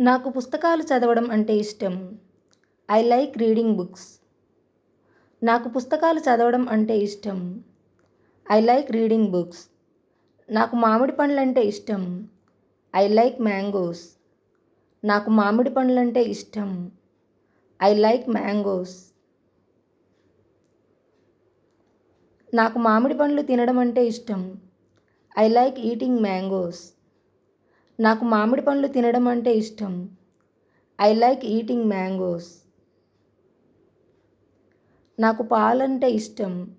నాకు పుస్తకాలు చదవడం అంటే ఇష్టం. I like reading books. నాకు పుస్తకాలు చదవడం అంటే ఇష్టం. I like reading books. నాకు మామిడి పండ్లంటే ఇష్టం. I like mangoes. నాకు మామిడి పండ్లంటే ఇష్టం. I like mangoes. నాకు మామిడి పండ్లు తినడం అంటే ఇష్టం. I like eating mangoes. నాకు మామిడి పండ్లు తినడం అంటే ఇష్టం. I like eating mangoes. నాకు పాలంటే ఇష్టం.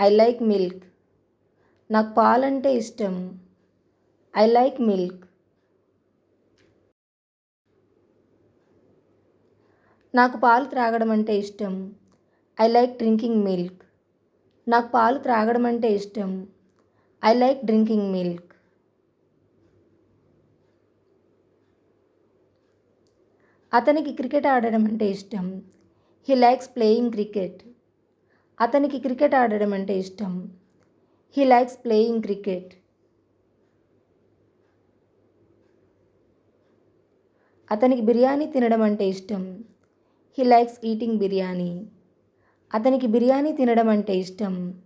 I like milk. నాకు పాలంటే ఇష్టం. I like milk. నాకు పాలు త్రాగడం అంటే ఇష్టం. I like drinking milk. నాకు పాలు త్రాగడం అంటే ఇష్టం. I like drinking milk. అతనికి క్రికెట్ ఆడడం అంటే ఇష్టం. He likes playing cricket. అతనికి క్రికెట్ ఆడడం అంటే ఇష్టం. He likes playing cricket. అతనికి బిర్యానీ తినడం అంటే ఇష్టం. He likes eating biryani. అతనికి బిర్యానీ తినడం అంటే ఇష్టం.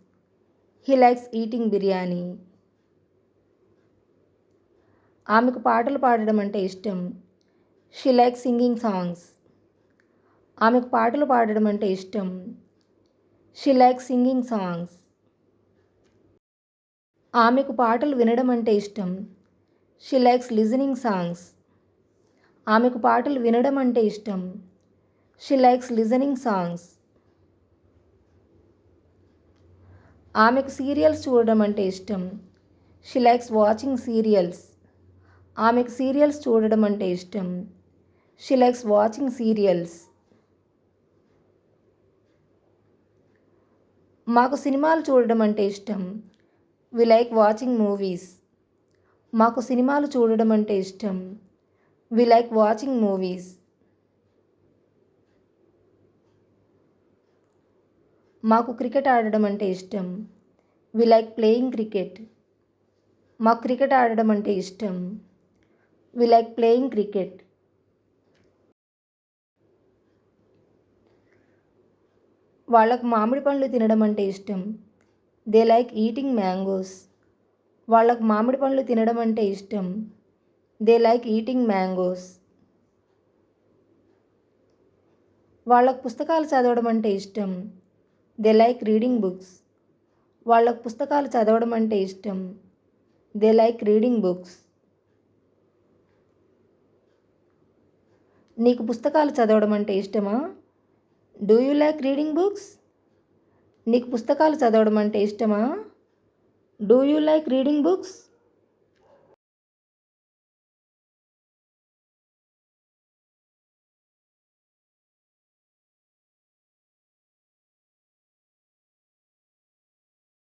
He likes eating biryani. ఆమెకు పాటలు పాడడం అంటే ఇష్టం. She likes singing songs. ఆమెకు పాటలు పాడడం అంటే ఇష్టం. She likes singing songs. ఆమెకు పాటలు వినడం అంటే ఇష్టం. She likes listening songs. ఆమెకు పాటలు వినడం అంటే ఇష్టం. She likes listening songs. ఆమెకు సీరియల్స్ చూడడం అంటే ఇష్టం. She likes watching serials. ఆమెకు సీరియల్స్ చూడడం అంటే ఇష్టం. She likes watching serials. మాకు సినిమాలు చూడడం అంటే ఇష్టం. We like watching movies. మాకు సినిమాలు చూడడం అంటే ఇష్టం. We like watching movies. మాకు క్రికెట్ ఆడడం అంటే ఇష్టం. We like playing cricket. మాకు క్రికెట్ ఆడడం అంటే ఇష్టం. We like playing cricket. వాళ్ళకు మామిడి పండ్లు తినడం అంటే ఇష్టం. They like eating mangoes. వాళ్ళకు మామిడి పండ్లు తినడం అంటే ఇష్టం. They like eating mangoes. వాళ్ళకు పుస్తకాలు చదవడం అంటే ఇష్టం. They like reading books. వాళ్ళకు పుస్తకాలు చదవడం అంటే ఇష్టం. They like reading books. నీకు పుస్తకాలు చదవడం అంటే ఇష్టమా? Do you like reading books? నీకు పుస్తకాలు చదవడం అంటే ఇష్టమా? Do you like reading books?